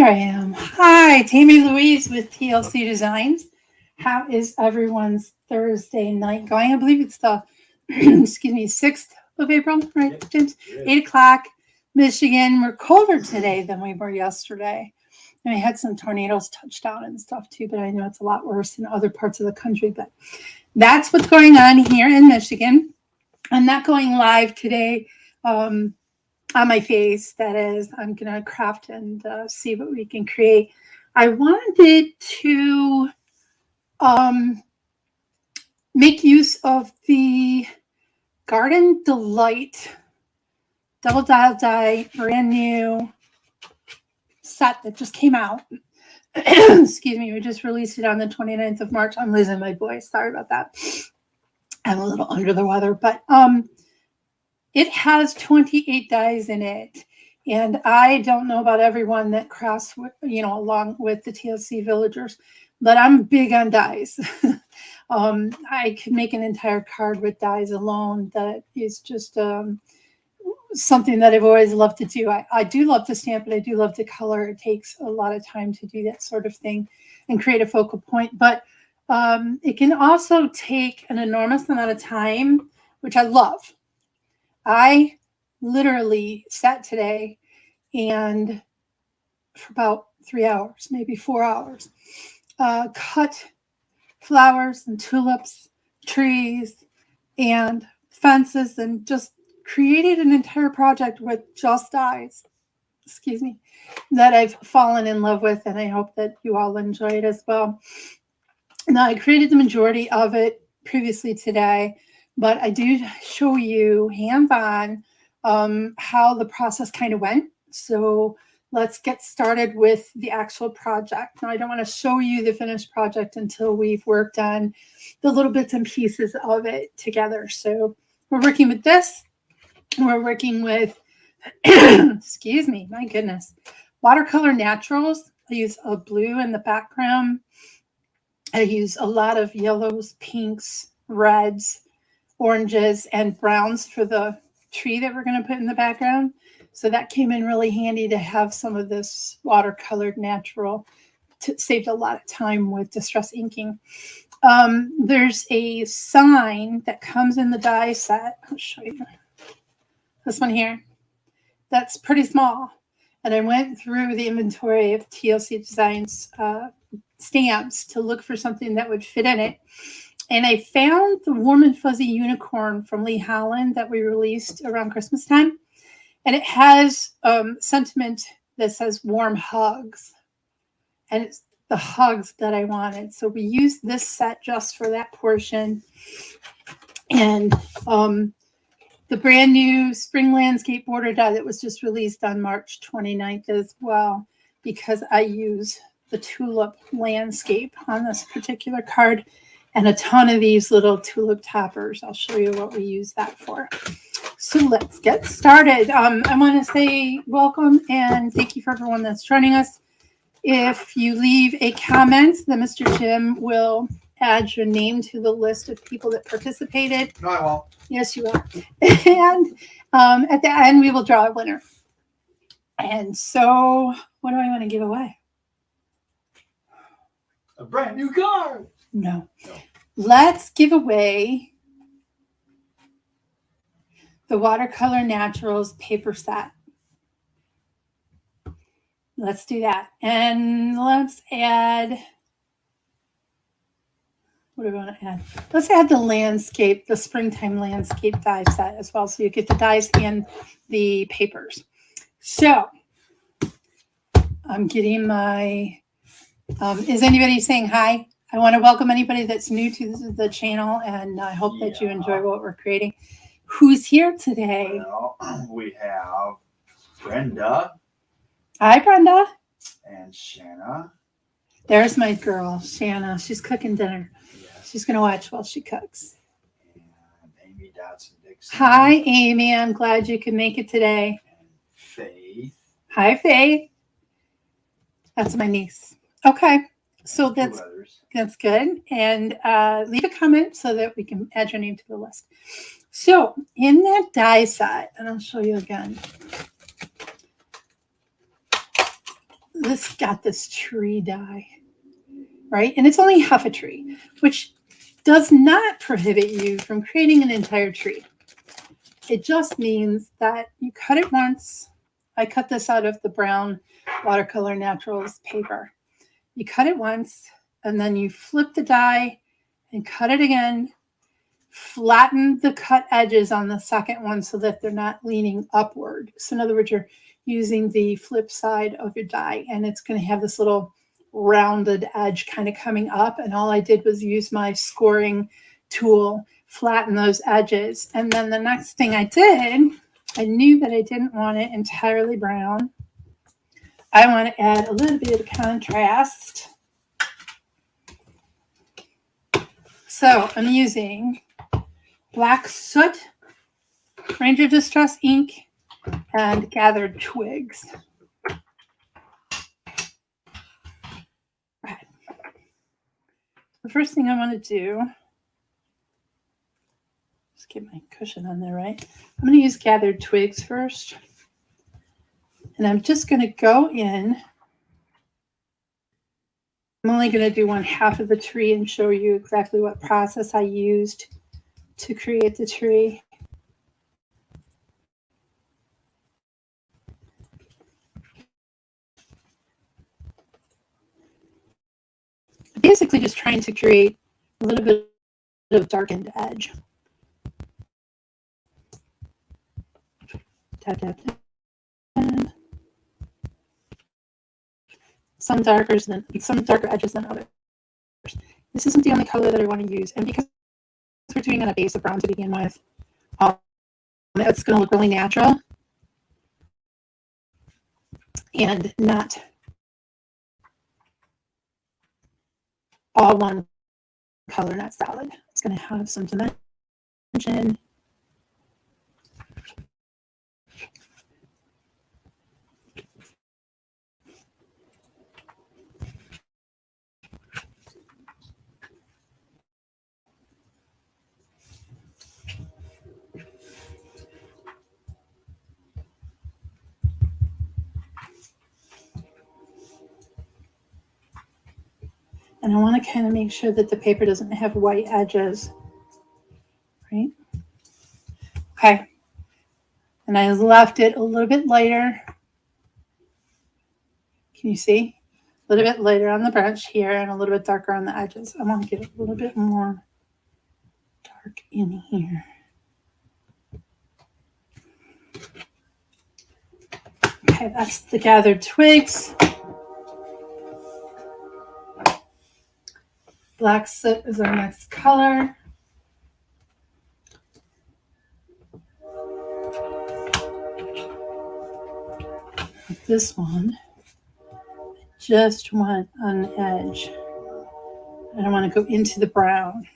There I am. Hi, Tammy Louise with TLC Designs. How is everyone's Thursday night going? I believe it's the, excuse me, 6th of April, right, James? 8 o'clock, Michigan. We're colder today than we were yesterday. And we had some tornadoes touch down and stuff too, but I know it's a lot worse in other parts of the country. But that's what's going on here in Michigan. I'm not going live today. On my face, that is, I'm gonna craft and see what we can create. I wanted to make use of the Garden Delight Die brand new set that just came out. Excuse me, we just released it on the 29th of March. I'm losing my voice, sorry about that. I'm a little under the weather, but it has 28 dies in it. And I don't know about everyone that crafts, along with the TLC villagers, but I'm big on dies. I could make an entire card with dies alone. That is just something that I've always loved to do. I do love to stamp, but I do love to color. It takes a lot of time to do that sort of thing and create a focal point. But it can also take an enormous amount of time, which I love. I literally sat today and for about 3 hours, maybe 4 hours, cut flowers and tulips, trees, and fences, and just created an entire project with just dies, that I've fallen in love with, and I hope that you all enjoy it as well. Now, I created the majority of it previously today, but I do show you hands-on how the process kind of went. So let's get started with the actual project. Now, I don't want to show you the finished project until we've worked on the little bits and pieces of it together. So we're working with this. We're working with, excuse me, my goodness, watercolor naturals. I use a blue in the background. I use a lot of yellows, pinks, reds, oranges, and browns for the tree that we're going to put in the background. So that came in really handy to have some of this watercolored natural. Saved a lot of time with distress inking. There's a sign that comes in the die set. I'll show you. This one here. That's pretty small. And I went through the inventory of TLC Designs stamps to look for something that would fit in it. And I found the Warm and Fuzzy Unicorn from Lee Holland that we released around Christmas time. And it has sentiment that says warm hugs. And it's the hugs that I wanted. So we used this set just for that portion. And the brand new Spring Landscape Border Die that was just released on March 29th as well, because I use the tulip landscape on this particular card. And a ton of these little tulip toppers. I'll show you what we use that for. So let's get started. I want to say welcome and thank you for everyone that's joining us. If you leave a comment, then Mr. Jim will add your name to the list of people that participated. No, I won't. Yes, you will. And at the end, we will draw a winner. And so what do I want to give away? A brand new card. No. Let's give away the Watercolor Naturals paper set. Let's do that. And let's add, what do we want to add? Let's add the landscape, the springtime landscape die set as well. So you get the dies and the papers. So I'm getting my, is anybody saying hi? I want to welcome anybody that's new to the channel, and I hope that you enjoy what we're creating. Who's here today? Well, we have Brenda. Hi, Brenda. And Shanna. There's my girl, Shanna. She's cooking dinner. Yes. She's going to watch while she cooks. And Amy Dodson-Dixon. Hi, Amy. I'm glad you could make it today. And Faith. Hi, Faith. That's my niece. Okay. So that's good. And leave a comment so that we can add your name to the list. So in that die set, and I'll show you again. this got this tree die, right? And it's only half a tree, which does not prohibit you from creating an entire tree. It just means that you cut it once. I cut this out of the brown watercolor naturals paper. You cut it once, and then you flip the die and cut it again. Flatten the cut edges on the second one so that they're not leaning upward. So in other words, you're using the flip side of your die, and it's going to have this little rounded edge kind of coming up. And all I did was use my scoring tool, flatten those edges. And then the next thing I did, I knew that I didn't want it entirely brown. I want to add a little bit of contrast. So I'm using Black Soot, Ranger Distress ink, and Gathered Twigs. Right. The first thing I want to do, just get my cushion on there, right? I'm going to use Gathered Twigs first. And I'm just going to go in. I'm only going to do 1/2 of the tree and show you exactly what process I used to create the tree. Basically just trying to create a little bit of darkened edge. Tap, tap, tap. Some darker edges than others. This isn't the only color that I want to use, and because we're doing on a base of brown to begin with, it's going to look really natural and not all one color, not solid. It's going to have some dimension. And I want to kind of make sure that the paper doesn't have white edges, right? Okay. And I left it a little bit lighter. Can you see? A little bit lighter on the branch here and a little bit darker on the edges. I want to get a little bit more dark in here. Okay, that's the Gathered Twigs. Black Soot is our next color. With this one, I just want on the edge. I don't want to go into the brown.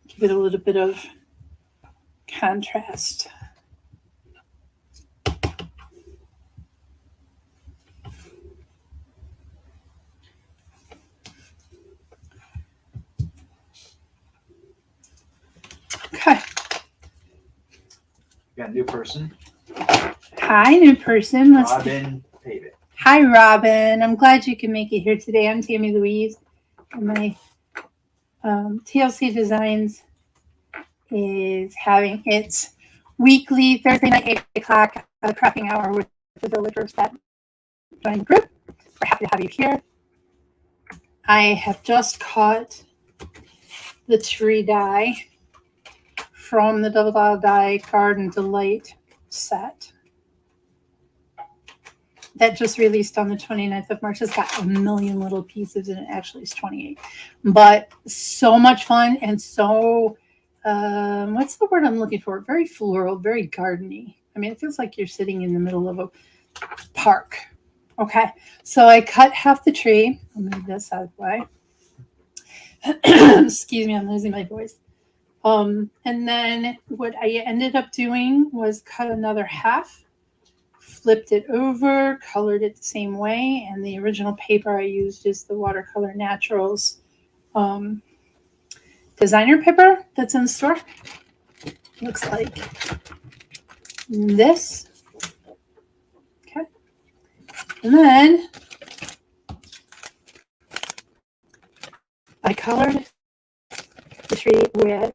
Give it a little bit of contrast. Okay. We got a new person. Hi, new person. Robin Pavit. Hi, Robin. I'm glad you can make it here today. I'm Tammy Louise. And my TLC Designs is having its weekly Thursday night 8 o'clock crafting hour with the villagers that join the group. We're happy to have you here. I have just caught the tree die from the DDD Garden Delight set that just released on the 29th of March. It's got a million little pieces and it actually is 28. But so much fun and so, what's the word I'm looking for? Very floral, very gardeny. I mean, it feels like you're sitting in the middle of a park. Okay, so I cut half the tree. I'll move this out of the way. Excuse me, I'm losing my voice. And then what I ended up doing was cut another half, flipped it over, colored it the same way, and the original paper I used is the Watercolor Naturals designer paper that's in the store. Looks like this. Okay. And then I colored the tree with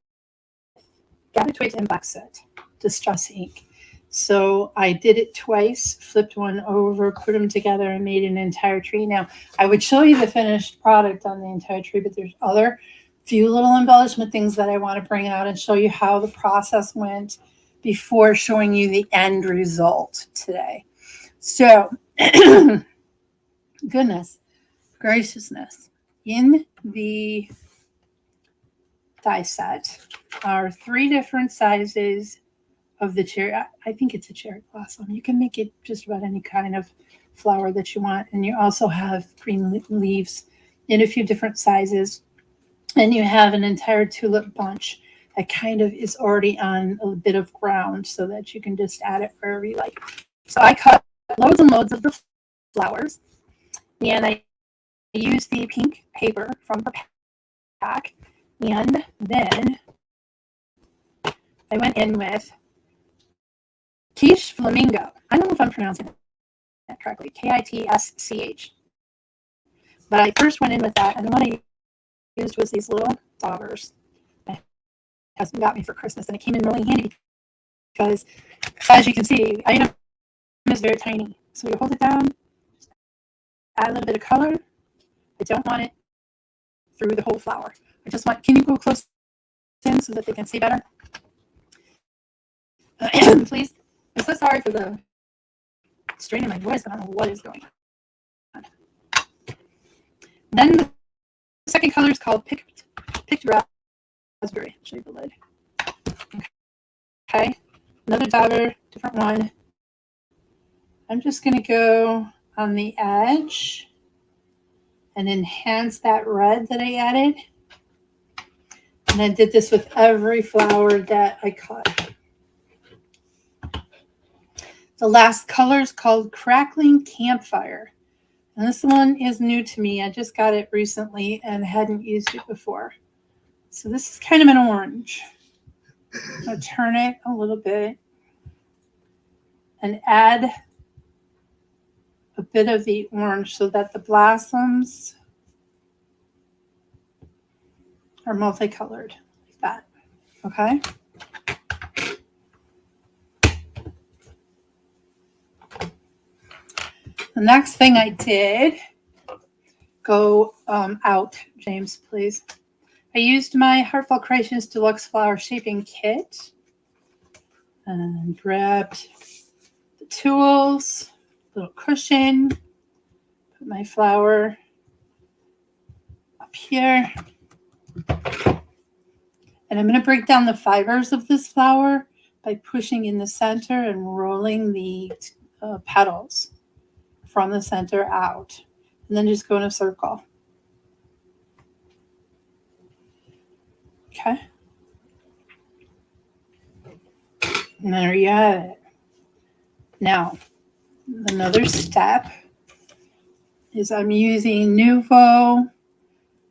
gathered twigs and black soot, distress ink. So I did it twice, flipped one over, put them together, and made an entire tree. Now, I would show you the finished product on the entire tree, but there's other few little embellishment things that I want to bring out and show you how the process went before showing you the end result today. So, goodness graciousness. In the die set are 3 different sizes of the cherry. I think it's a cherry blossom. You can make it just about any kind of flower that you want. And you also have green leaves in a few different sizes. And you have an entire tulip bunch that kind of is already on a bit of ground so that you can just add it wherever you like. So I cut loads and loads of the flowers. And I used the pink paper from the pack. And then I went in with Quiche Flamingo. I don't know if I'm pronouncing that correctly. Kitsch. But I first went in with that, and what I used was these little daubers. My husband got me for Christmas, and it came in really handy because, as you can see, item is very tiny. So you hold it down, add a little bit of color. I don't want it through the whole flower. I just want, can you go close in so that they can see better? Please. I'm so sorry for the strain in my voice. I don't know what is going on. Then the second color is called Picked Raspberry. I'll show you the lid. Okay. Another dauber, different one. I'm just going to go on the edge and enhance that red that I added. And I did this with every flower that I cut. The last color is called Crackling Campfire. And this one is new to me. I just got it recently and hadn't used it before. So this is kind of an orange. I'll turn it a little bit and add a bit of the orange so that the blossoms are multicolored like that. Okay. The next thing I did, go out, James, please. I used my Heartfelt Creations Deluxe Flower Shaping Kit and grabbed the tools, little cushion, put my flower up here. And I'm going to break down the fibers of this flower by pushing in the center and rolling the petals from the center out. And then just go in a circle. Okay. And there you have it. Now, another step is I'm using Nuvo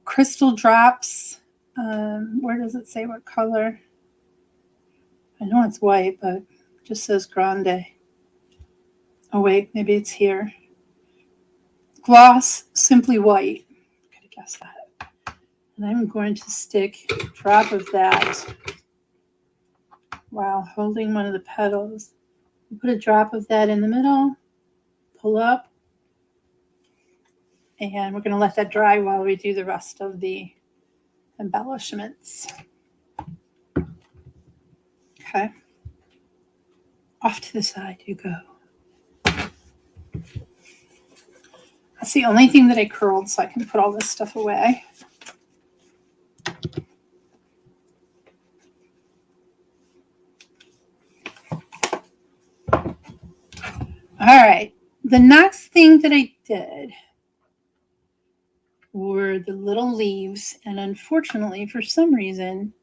Crystal Drops. Where does it say what color? I know it's white, but it just says Grande. Oh, wait, maybe it's here. Gloss Simply White. Could have guessed that. And I'm going to stick a drop of that while holding one of the petals. Put a drop of that in the middle, pull up, and we're going to let that dry while we do the rest of the embellishments. Okay. Off to the side you go. That's the only thing that I curled, so I can put all this stuff away. All right. The next thing that I did were the little leaves, and unfortunately, for some reason,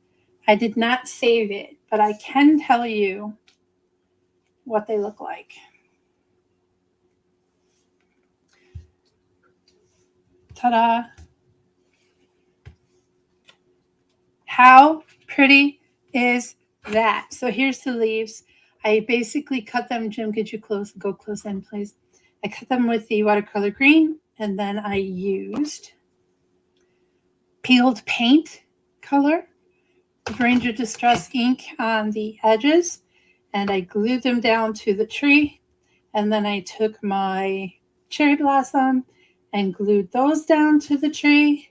I did not save it, but I can tell you what they look like. Ta-da. How pretty is that? So here's the leaves. I basically cut them. Jim, could you go close in, please? I cut them with the watercolor green, and then I used peeled paint color, Ranger Distress ink on the edges, and I glued them down to the tree. And then I took my cherry blossom and glued those down to the tree.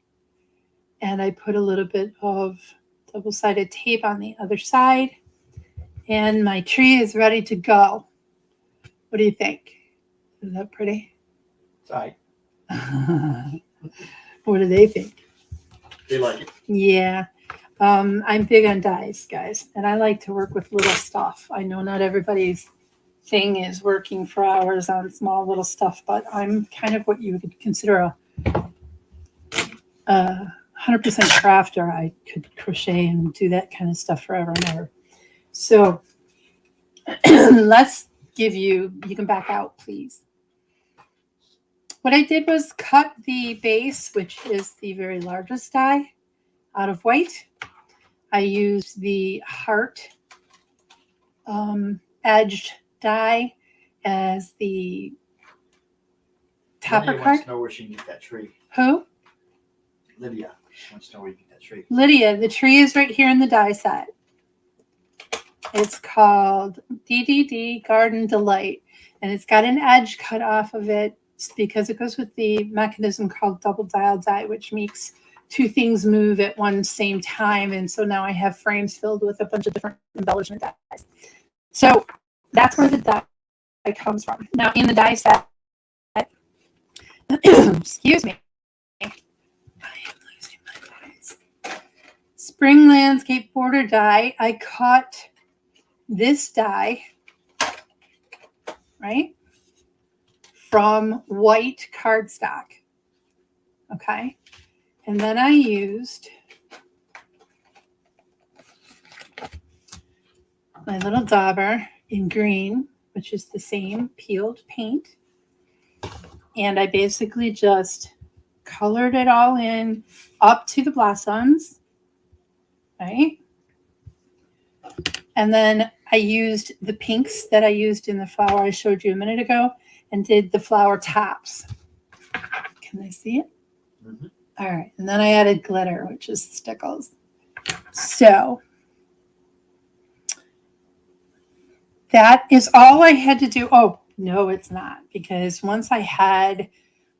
And I put a little bit of double-sided tape on the other side. And my tree is ready to go. What do you think? Is that pretty? It's all right. What do they think? They like it. Yeah. I'm big on dies, guys. And I like to work with little stuff. I know not everybody's thing is working for hours on small little stuff, but I'm kind of what you would consider a 100% crafter. I could crochet and do that kind of stuff forever and ever. So let's give you can back out, please. What I did was cut the base, which is the very largest die, out of white. I used the heart edged die as the topper Lydia card. wants to know where she can get that tree. Who? Lydia wants to know where you can get that tree. Lydia, the tree is right here in the die set. It's called DDD Garden Delight, and it's got an edge cut off of it because it goes with the mechanism called double dial die, which makes two things move at one same time. And so now I have frames filled with a bunch of different embellishment dies. So that's where the die comes from. Now in the die set, excuse me, I am losing my voice. Spring landscape border die. I cut this die, right, from white cardstock. Okay. And then I used my little dauber in green, which is the same peeled paint. And I basically just colored it all in up to the blossoms, right? And then I used the pinks that I used in the flower I showed you a minute ago and did the flower tops. Can I see it? Mm-hmm. All right. And then I added glitter, which is stickles. So that is all I had to do. Oh, no, it's not. Because once I had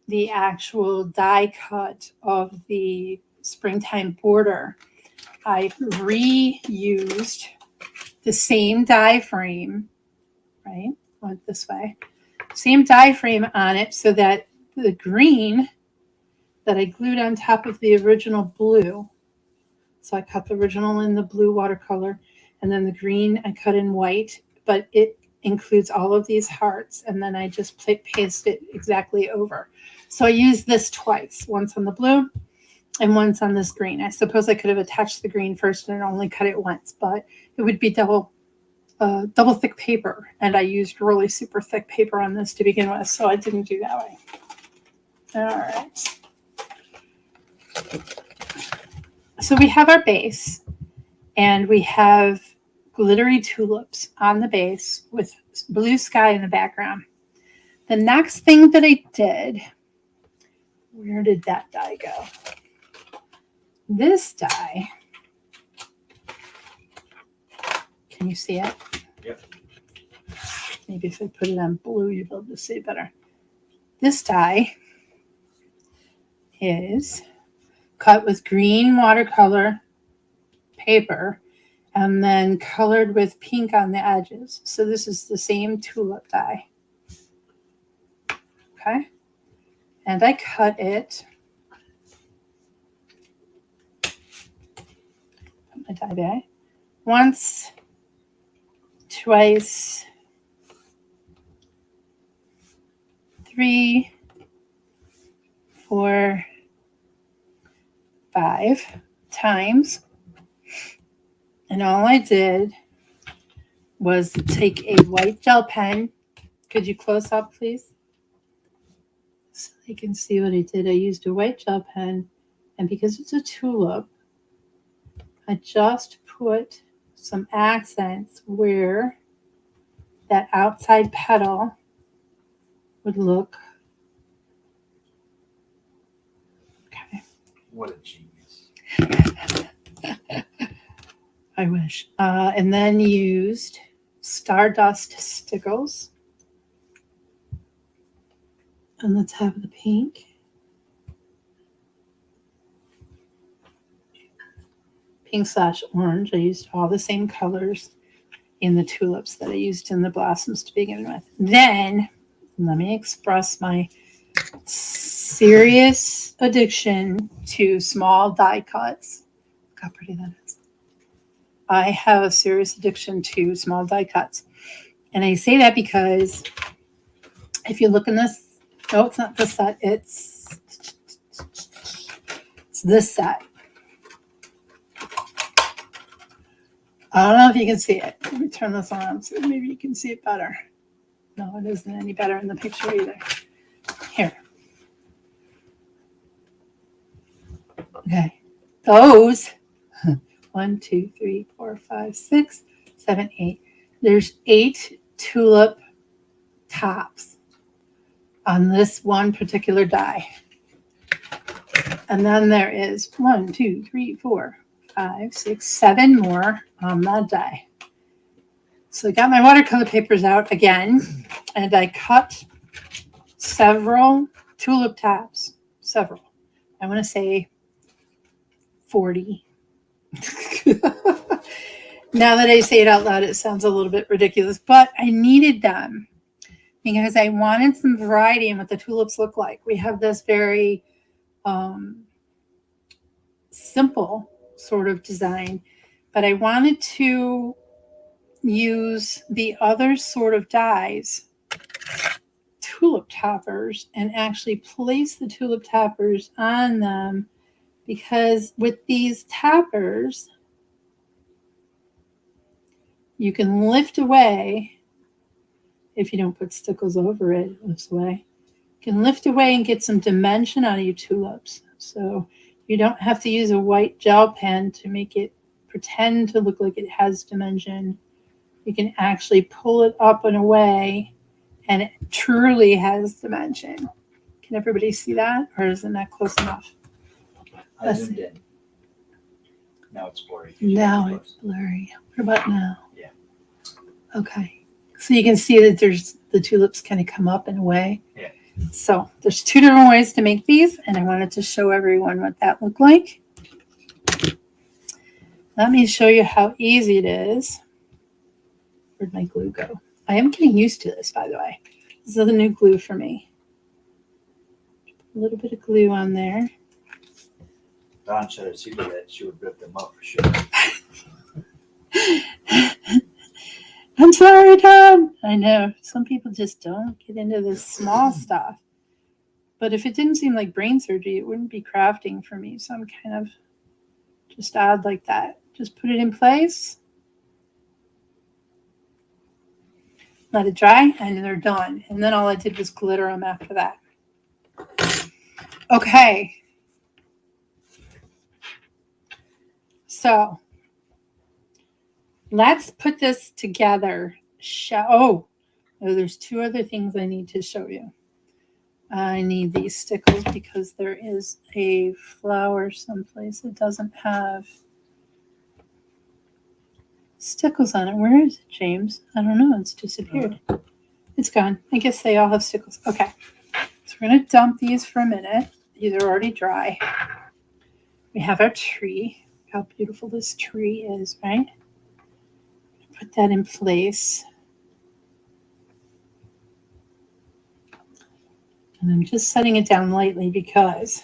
the actual die cut of the springtime border, I reused the same die frame, right? Went this way. Same die frame on it so that the green that I glued on top of the original blue. So I cut the original in the blue watercolor, and then the green I cut in white, but it includes all of these hearts, and then I just paste it exactly over. So I used this twice, once on the blue and once on this green. I suppose I could have attached the green first and only cut it once, but it would be double thick paper, and I used really super thick paper on this to begin with, so I didn't do that way. All right. So we have our base, and we have glittery tulips on the base with blue sky in the background. The next thing that I did, where did that die go? This die, can you see it? Yep. Maybe if I put it on blue, you'll be able to see it better. This die is cut with green watercolor paper and then colored with pink on the edges. So this is the same tulip die. Okay. And I cut it. Put my die back. Once, twice, 3, 4, 5 times. And all I did was take a white gel pen. Could you close up, please? so you can see what I did. I used a white gel pen, and because it's a tulip, I just put some accents where that outside petal would look. Okay. What a genius. I wish. And then used Stardust Stickles on the top of the pink. Pink/orange. I used all the same colors in the tulips that I used in the blossoms to begin with. Then, let me express my serious addiction to small die cuts. Look how pretty that is. I have a serious addiction to small die cuts. And I say that because if you look in this, no, it's not this set, it's this set. I don't know if you can see it. Let me turn this on so maybe you can see it better. No, it isn't any better in the picture either. Here. Okay. Those 1, 2, 3, 4, 5, 6, 7, 8. There's 8 tulip tops on this one particular die. And then there is 1, 2, 3, 4, 5, 6, 7 more on that die. So I got my watercolor papers out again, and I cut several tulip tops. Several. I want to say 40. Now that I say it out loud, it sounds a little bit ridiculous, but I needed them because I wanted some variety in what the tulips look like. We have this very simple sort of design, but I wanted to use the other sort of dies, tulip toppers, and actually place the tulip toppers on them, because with these toppers, you can lift away. If you don't put stickles over it, it lifts away. You can lift away and get some dimension out of your tulips. So you don't have to use a white gel pen to make it pretend to look like it has dimension. You can actually pull it up and away, and it truly has dimension. Can everybody see that, or is it not close enough? I zoomed in. Now it's blurry. Now it's blurry. What about now? Yeah. Okay. So you can see that there's the tulips kind of come up and away. Yeah. So there's 2 different ways to make these, and I wanted to show everyone what that looked like. Let me show you how easy it is. Where'd my glue go? I am getting used to this, by the way. This is the new glue for me. A little bit of glue on there. Don should have seen that. She would rip them up for sure. I'm sorry, Don. I know. Some people just don't get into this small stuff. But if it didn't seem like brain surgery, it wouldn't be crafting for me. So I'm kind of just odd like that. Just put it in place. Let it dry, and they're done. And then all I did was glitter them after that. Okay. So let's put this together. Oh, there's 2 other things I need to show you. I need these stickles because there is a flower someplace that doesn't have stickles on it. Where is it, James? I don't know. It's disappeared. It's gone. I guess they all have stickles. Okay. So we're going to dump these for a minute. These are already dry. We have our tree. How beautiful this tree is, right? Put that in place. And I'm just setting it down lightly because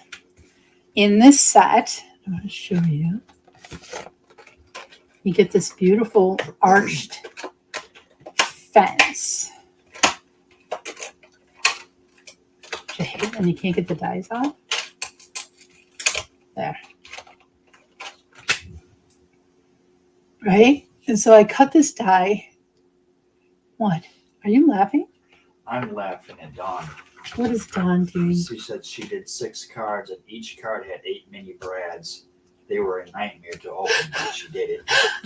in this set, I'm going to show you, you get this beautiful arched fence. Which I hate when you can't get the dies off. There. Right? And so I cut this die. What? Are you laughing? I'm laughing at Don. What is Dawn doing? She said she did 6 cards, and each card had 8 mini brads. They were a nightmare to open, but she did it.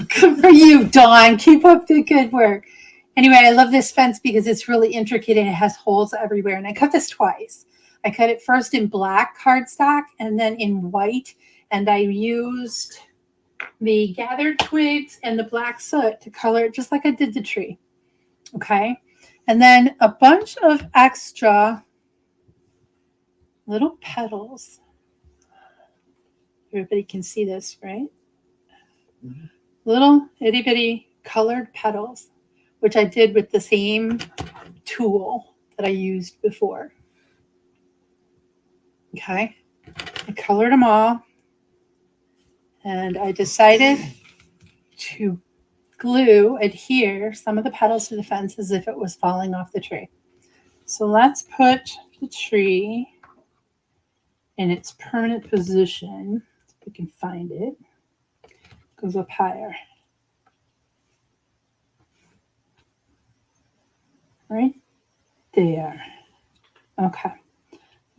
Good for you, Dawn. Keep up the good work. Anyway, I love this fence because it's really intricate and it has holes everywhere. And I cut this twice. I cut it first in black cardstock and then in white. And I used the gathered twigs and the black soot to color it just like I did the tree. Okay. And then a bunch of extra little petals. Everybody can see this, right? Mm-hmm. Little itty bitty colored petals, which I did with the same tool that I used before. Okay. I colored them all. And I decided to adhere some of the petals to the fence as if it was falling off the tree. So let's put the tree in its permanent position. If we can find it. Goes up higher. Right there. Okay.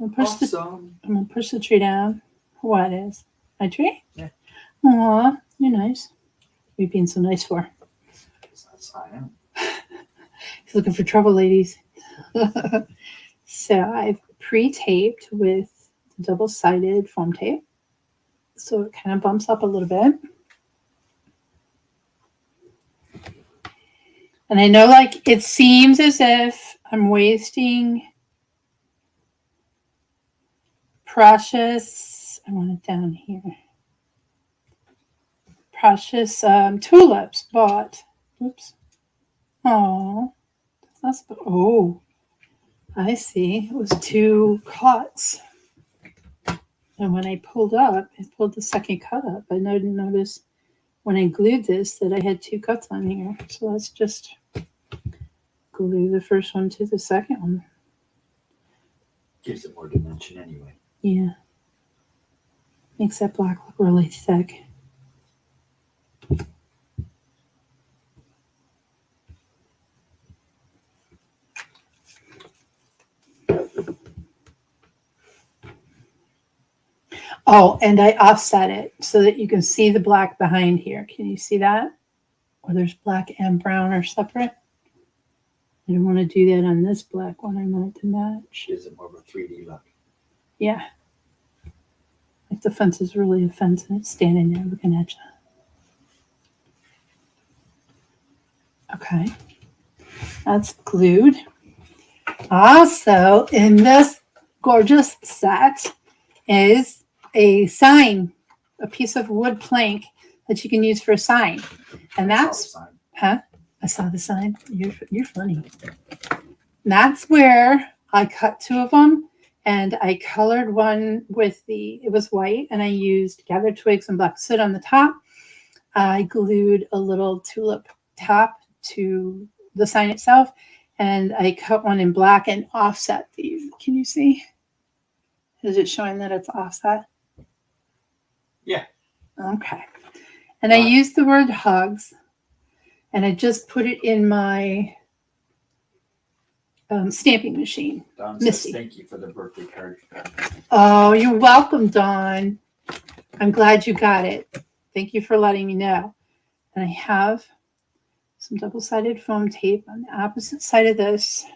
I'm gonna push the tree down. What is? My tree? Yeah. Aw, you're nice. What are you being so nice for? I am. He's looking for trouble, ladies. So I've pre-taped with double-sided foam tape. So it kind of bumps up a little bit. And I know like it seems as if I'm wasting precious, I want it down here. Precious tulips bought. Oops. Oh, oh, I see. It was 2 cuts. And when I pulled up, it pulled the second cut up. I didn't notice when I glued this that I had 2 cuts on here. So let's just glue the first one to the second one. Gives it more dimension anyway. Yeah. Makes that black look really thick. Oh, and I offset it so that you can see the black behind here. Can you see that? Or there's black and brown are separate. I don't want to do that on this black one. I want it to match. Gives it more of a 3D look. Yeah. Like the fence is really a fence and it's standing there looking at you. Okay. That's glued. Also, in this gorgeous set is a sign, a piece of wood plank that you can use for a sign. And that's, I saw the sign. You're funny. And that's where I cut 2 of them and I colored one with it was white and I used gathered twigs and black soot on the top. I glued a little tulip top to the sign itself and I cut one in black and offset these. Can you see? Is it showing that it's offset? Yeah. Okay. And I used the word hugs and I just put it in my stamping machine. Dawn says thank you for the birthday card. Oh, you're welcome, Dawn. I'm glad you got it. Thank you for letting me know. And I have some double-sided foam tape on the opposite side of this.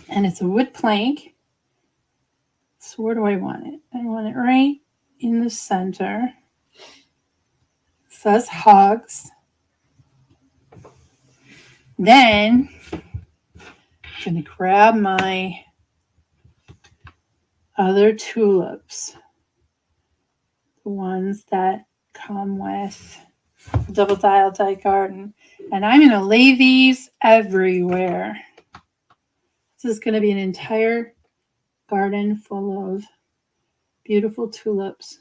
And it's a wood plank. So where do I want it? I want it right in the center. It says hugs. Then I'm going to grab my other tulips, the ones that come with Double Die Garden, and I'm going to lay these everywhere. This is going to be an entire garden full of beautiful tulips.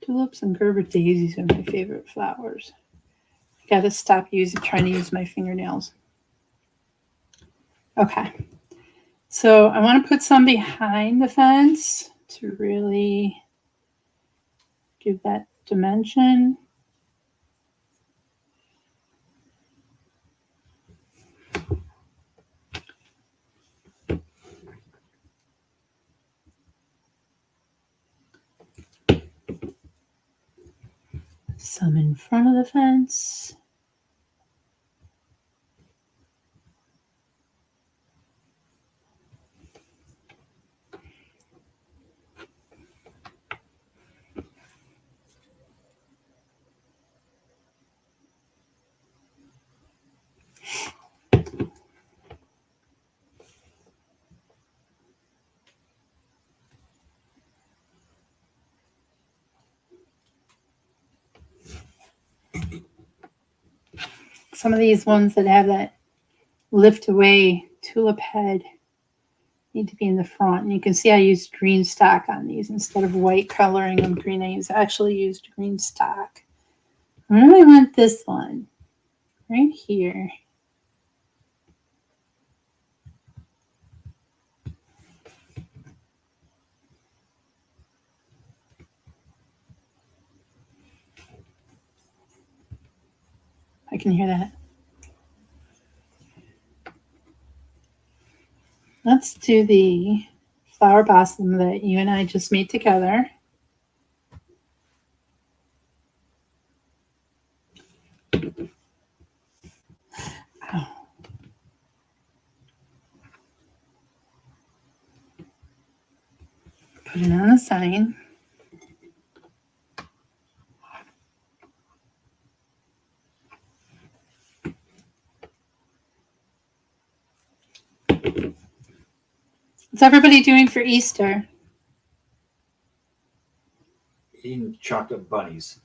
Tulips and Gerber daisies are my favorite flowers. I got to stop trying to use my fingernails. Okay. So I want to put some behind the fence to really give that dimension. Some in front of the fence. Some of these ones that have that lift away tulip head need to be in the front. And you can see I used green stock on these instead of white coloring them green. I actually used green stock. I really want this one right here. I can hear that. Let's do the flower blossom that you and I just made together. Oh. Put it on the sign. What's everybody doing for Easter? Eating chocolate bunnies.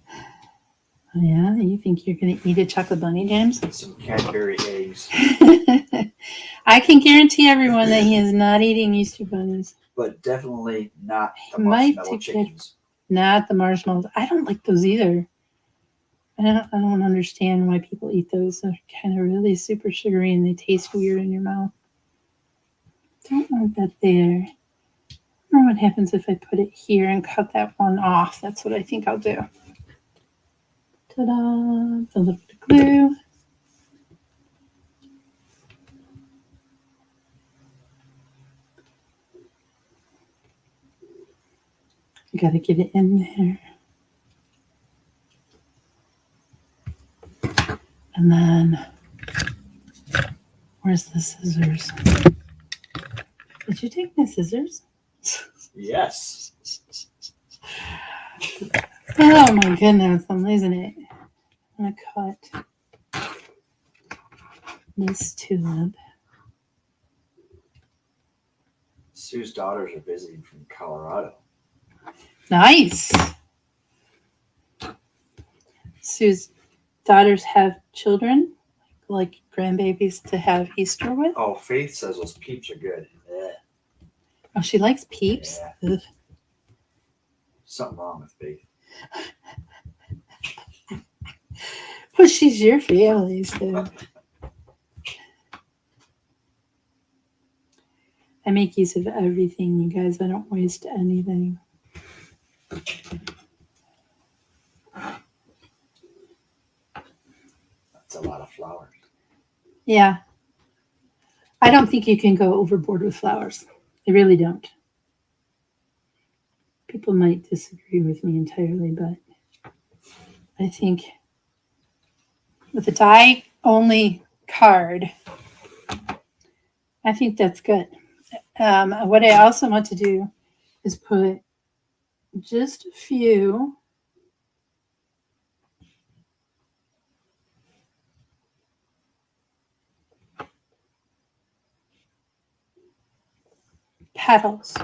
Oh, yeah, you think you're going to eat a chocolate bunny, James? And some Cadbury eggs. I can guarantee everyone that he is not eating Easter bunnies. But definitely not the Might marshmallow take chickens. Not the marshmallows. I don't like those either. I don't understand why people eat those. They're kind of really super sugary and they taste weird in your mouth. Don't want that there. I don't know what happens if I put it here and cut that one off. That's what I think I'll do. Ta-da! A little bit of glue. I gotta get it in there. And then, where's the scissors? Did you take my scissors? Yes. Oh my goodness, I'm losing it. I'm gonna cut this tulip. Sue's daughters are visiting from Colorado. Nice. Sue's daughters have children, like grandbabies to have Easter with. Oh, Faith says those peeps are good. Oh, she likes peeps? Yeah. Ugh. Something wrong with Faith. Well, she's your family, so. I make use of everything, you guys. I don't waste anything. That's a lot of flowers. Yeah. I don't think you can go overboard with flowers. I really don't. People might disagree with me entirely, but I think with a die only card, I think that's good. What I also want to do is put just a few petals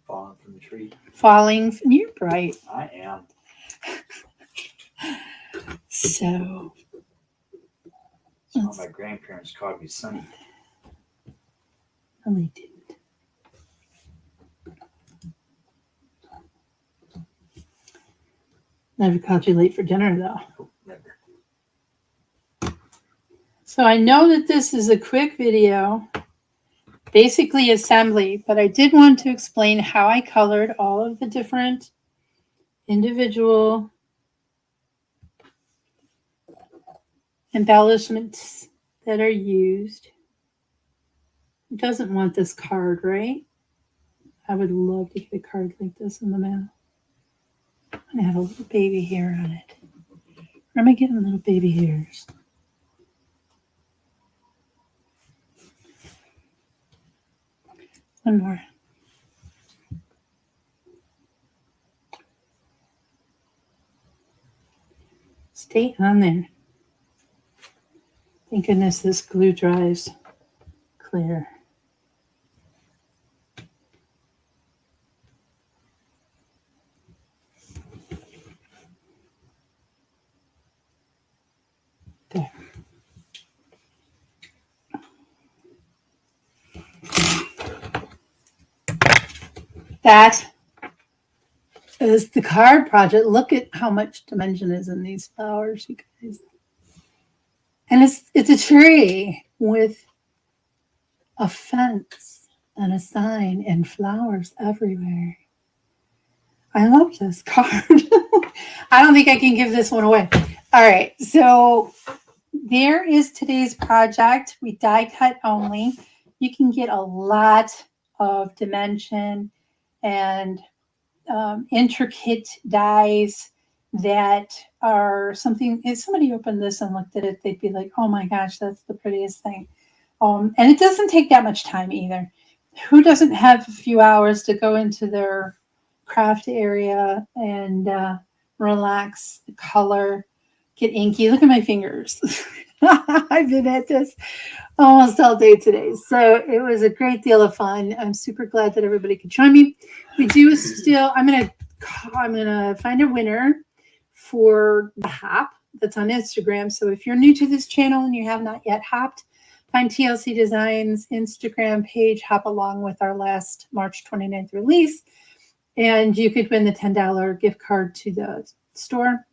Falling from the tree. falling. You're bright. I am. So. That's why my grandparents called me Sonny. No, they didn't. Never called you late for dinner, though. Oh, never. So I know that this is a quick video, basically assembly, but I did want to explain how I colored all of the different individual embellishments that are used. Who doesn't want this card, right? I would love to get a card like this in the mail. I have a little baby hair on it. Where am I getting little baby hairs? One more. Stay on there. Thank goodness this glue dries clear. There. That is the card project. Look at how much dimension is in these flowers, you guys. And it's a tree with a fence and a sign and flowers everywhere. I love this card. I don't think I can give this one away. All right, so there is today's project. We die cut only. You can get a lot of dimension and intricate dies that are something. If somebody opened this and looked at it, they'd be like, oh my gosh, that's the prettiest thing. And it doesn't take that much time either. Who doesn't have a few hours to go into their craft area and relax, color, get inky? Look at my fingers. I've been at this almost all day today. So it was a great deal of fun. I'm super glad that everybody could join me. We do still, I'm gonna find a winner for the hop that's on Instagram. So if you're new to this channel and you have not yet hopped, find TLC Designs Instagram page, hop along with our last March 29th release, and you could win the $10 gift card to the store.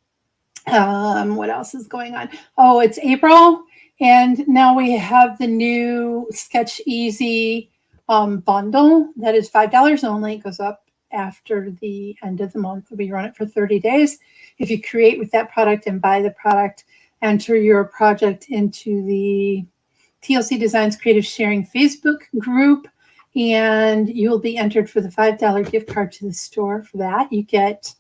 What else is going on? Oh, it's April, and now we have the new Sketch Easy bundle that is $5 only. It goes up after the end of the month. We run it for 30 days. If you create with that product and buy the product, enter your project into the TLC Designs Creative Sharing Facebook group, and you'll be entered for the $5 gift card to the store. For that, you get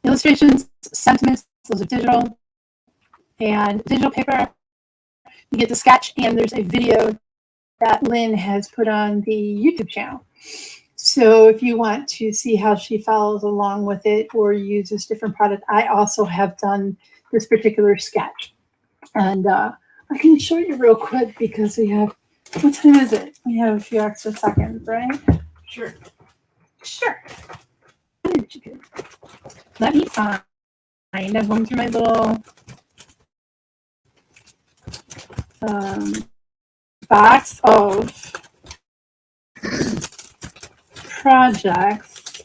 illustrations, sentiments, those are digital, and digital paper. You get the sketch, and there's a video that Lynn has put on the YouTube channel. So if you want to see how she follows along with it or uses different product, I also have done this particular sketch. And I can show you real quick because we have, what time is it? We have a few extra seconds, right? Sure. Sure. Let me find. I'm going through my little box of projects.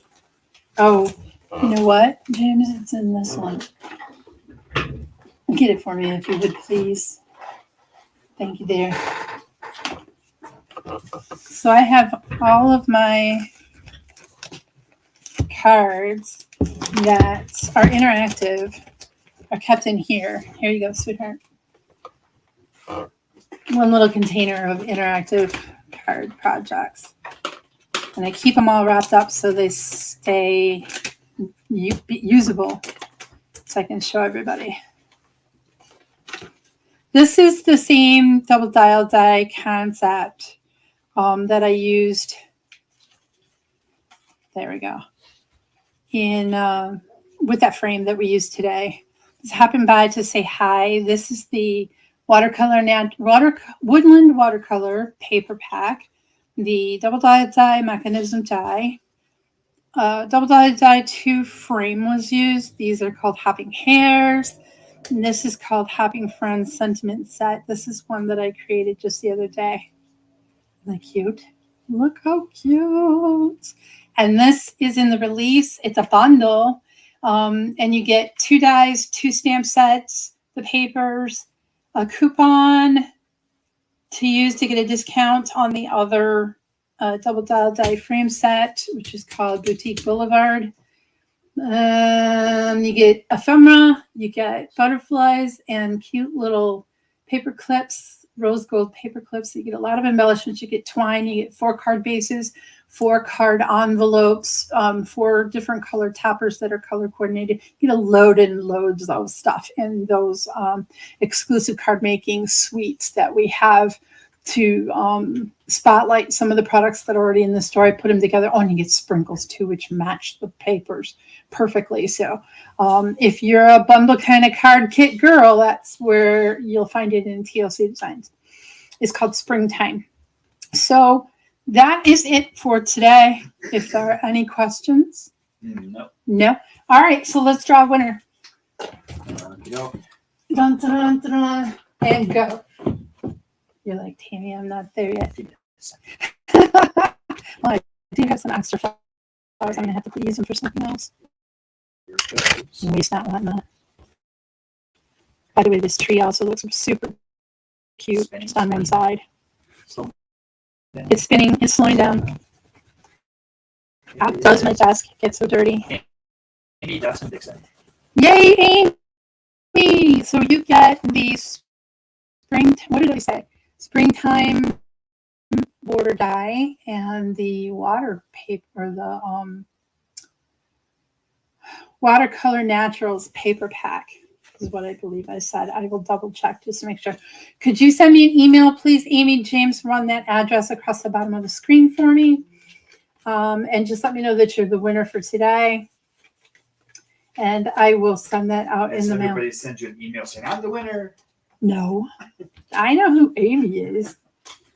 Oh, you know what, James? It's in this one. Get it for me if you would, please. Thank you, dear. So I have all of my cards that are interactive are kept in here. Here you go, sweetheart. One little container of interactive card projects. And I keep them all wrapped up so they stay usable, so I can show everybody. This is the same double dial die concept that I used. There we go. In with that frame that we use today. Just happened by to say hi. This is the woodland watercolor paper pack. The double die mechanism die. Double die 2 frame was used. These are called Hopping Hairs. And this is called Hopping Friends Sentiment Set. This is one that I created just the other day. Isn't that cute? Look how cute. And this is in the release. It's a bundle. And you get 2 dies, 2 stamp sets, the papers, a coupon to use to get a discount on the other double dial die frame set, which is called Boutique Boulevard. You get ephemera, you get butterflies and cute little paper clips rose gold paper clips. You get a lot of embellishments. You get twine. You get 4 card bases, 4 card envelopes, 4 different color toppers that are color coordinated. You know, load and loads of stuff in those exclusive card making suites that we have to spotlight some of the products that are already in the store. I put them together. Oh, and you get sprinkles too, which match the papers perfectly. So if you're a bundle kind of card kit girl, that's where you'll find it in TLC Designs. It's called Springtime. So that is it for today. If there are any questions? No. No? All right, so let's draw a winner. Go. Dun, dun, dun, dun, dun, and go. You're like, Tammy, I'm not there yet. Well, I do have some extra flowers. I'm going to have to use them for something else. Waste not, whatnot. By the way, this tree also looks super cute. Just on one side. It's spinning. It's slowing down. Does my desk get so dirty? Amy Dustin Dixon. Yay, Amy! So you get the spring. What did I say? Springtime border die and the water paper, the watercolor naturals paper pack is what I believe I said. I will double check just to make sure. Could you send me an email, please, Amy James? Run that address across the bottom of the screen for me, and just let me know that you're the winner for today. And I will send that out in the mail. Everybody sends you an email saying, I'm the winner. No, I know who Amy is.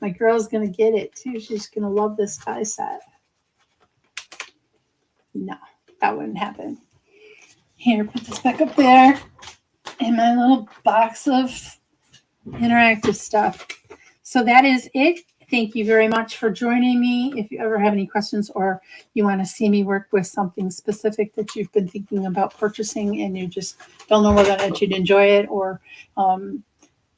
My girl's going to get it too. She's going to love this die set. No, that wouldn't happen. Here, put this back up there in my little box of interactive stuff. So that is it. Thank you very much for joining me. If you ever have any questions or you want to see me work with something specific that you've been thinking about purchasing and you just don't know whether or not you'd enjoy it, or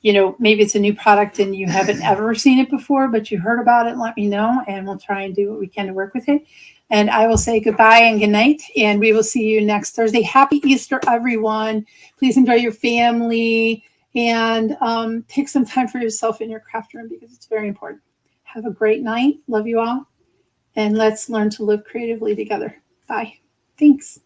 you know, maybe it's a new product and you haven't ever seen it before, but you heard about it, let me know, and we'll try and do what we can to work with it. And I will say goodbye and good night, and we will see you next Thursday. Happy Easter, everyone. Please enjoy your family and take some time for yourself in your craft room because it's very important. Have a great night. Love you all. And let's learn to live creatively together. Bye. Thanks.